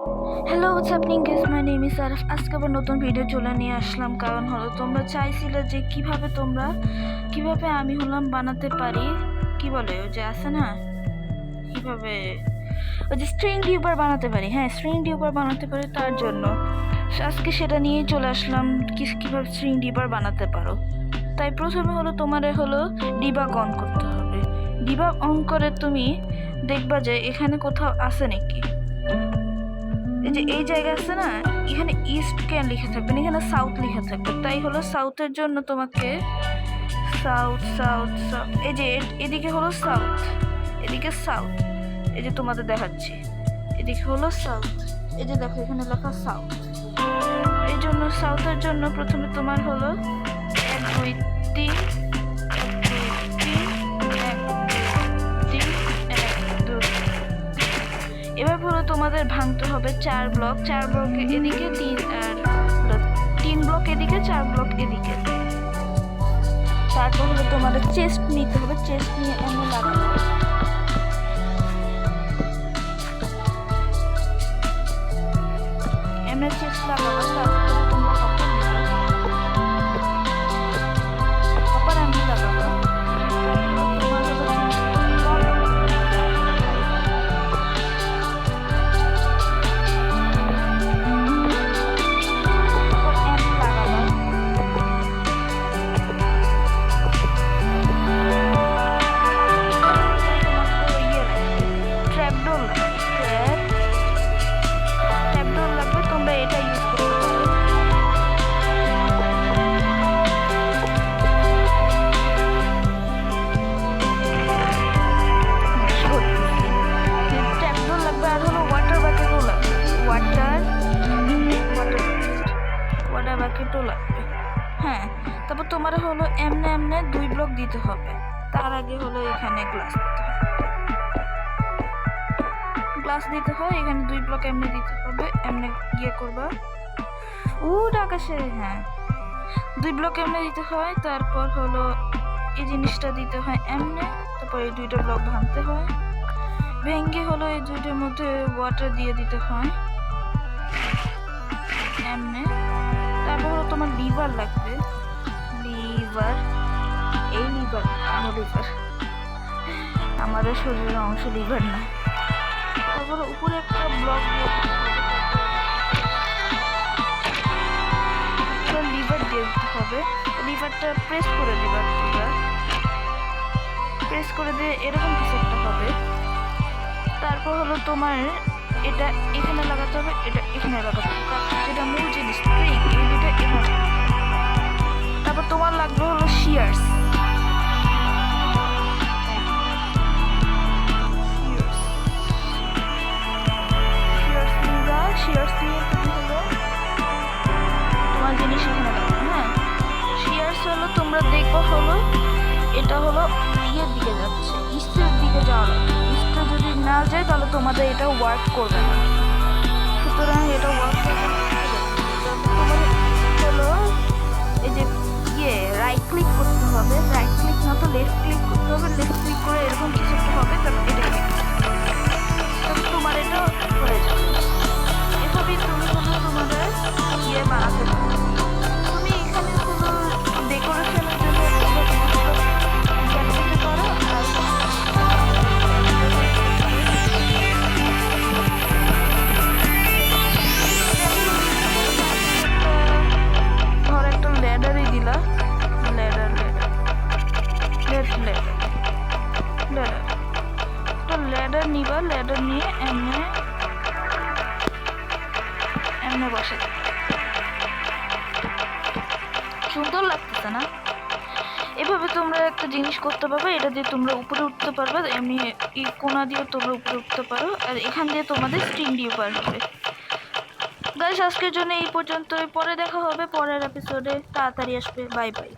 Hello, what's happening guys, my name is Araf. আজকে আবার নতুন ভিডিও চলে নিয়ে আসলাম। কারণ হলো তোমরা চাইছিলে যে কিভাবে আমি বানাতে পারি, কি বলে ওই যে আছে না, কিভাবে ওই যে স্ট্রিং টিউবার বানাতে পারি। হ্যাঁ, স্ট্রিং টিউবার বানাতে পারি, তার জন্য আজকে সেটা নিয়েই চলে আসলাম, কিভাবে স্ট্রিং টিউবার বানাতে পারো। তাই প্রথমে তোমার ডিবাগ অন করতে হবে। ডিবাগ অন করে তুমি দেখবা যে এখানে কোথাও আছে নাকি, এই যে এই জায়গা আছে না, এখানে ইস্ট ক্যান লিখে থাকবে, এখানে সাউথ লিখে থাকবে। তাই সাউথের জন্য তোমাকে সাউথ সাউথ সাউথ, এই যে এদিকে সাউথ, এদিকে সাউথ, এই যে তোমাদের দেখাচ্ছি, এদিকে সাউথ, এই যে দেখো এখানে লেখা সাউথ। এই জন্য সাউথের জন্য প্রথমে তোমার 1 2 3 এবার তোমাদের ভাঙতে হবে 4 ব্লক এদিকে 3 ব্লক এদিকে, 4 ব্লক এদিকে। তারপর তোমাদের চেস্ট নিতে হবে, চেস্ট নিয়ে এমন লাগাবো, এমনি চেস্ট লাগাবো। তারপর তোমরা কপার আমি লাগাবো। হ্যাঁ, তারপর তোমার এমনে 2 ব্লক দিতে হবে। তার আগে এখানে গ্লাস দিতে হয়, এখানে 2 ব্লক এমনি দিতে হবে, এমনি করবা আকাশে। হ্যাঁ, 2 ব্লক এমনি দিতে হয়। তারপর এই জিনিসটা দিতে হয় এমনি, তারপর এই 2টা ব্লক ভাঙতে হয়, ভেঙে এই 2টার মধ্যে ওয়াটার দিয়ে দিতে হয় এমনি। তারপর তোমার লিভার লাগবে, এই লিভার আমাদের শরীরের অংশ, লিভার না। তারপর উপরে একটা ব্লক দিয়ে লিভার দিয়ে দিতে হবে। লিভারটা প্রেস করে দিবা, প্রেস করে দিয়ে এরকম কিছু একটা হবে। তারপর তোমার এটা এখানে লাগাতে হবে, এটা এখানে লাগাতে হবে, যেটা মূল জিনিস স্প্রিং, এই দুটো এখানে। তারপর তোমার লাগবে শিয়ার্স। শিয়ার্স নিয়ে তুমি তোমার জিনিস এখানে লাগবে। হ্যাঁ, শিয়ার্স তোমরা দেখবো এটা ইয়ের দিকে যাচ্ছে, ইস্টের দিকে যাওয়া লাগবে। ইস্টে যদি না যায় তাহলে তোমাদের এটা ওয়ার্ক করবে না, সুতরাং এটা ওয়ার্ক করবে। তোমার এই যে রাইট ক্লিক করতে হবে, রাইট ক্লিক না তো লেফট ক্লিক করতে হবে, লেফট ক্লিক করে এরকম কিছু একটা হবে, তারপর এটা তোমার এটা হয়ে যাবে। এভাবেই তুমি তোমাদের বানাতে পারো। তুমি এখানে ডেকোরেশনের জন্য করো। ধর একটা ল্যাডারই দিলা, ল্যাডার নিবা, ল্যাডার নিয়ে এমনি বসে। সুন্দর লাগতেছে না? এভাবে তোমরা একটা জিনিস করতে পারবে, এটা দিয়ে তোমরা উপরে উঠতে পারবে, এমনি এই কোনা দিয়ে তোমরা উপরে উঠতে পারো, আর এখান দিয়ে তোমাদের স্ট্রিং টিউবার হবে। গাইস, আজকের জন্য এই পর্যন্ত, পরে দেখা হবে পরের এপিসোডে। তাড়াতাড়ি আসবে। Bye bye.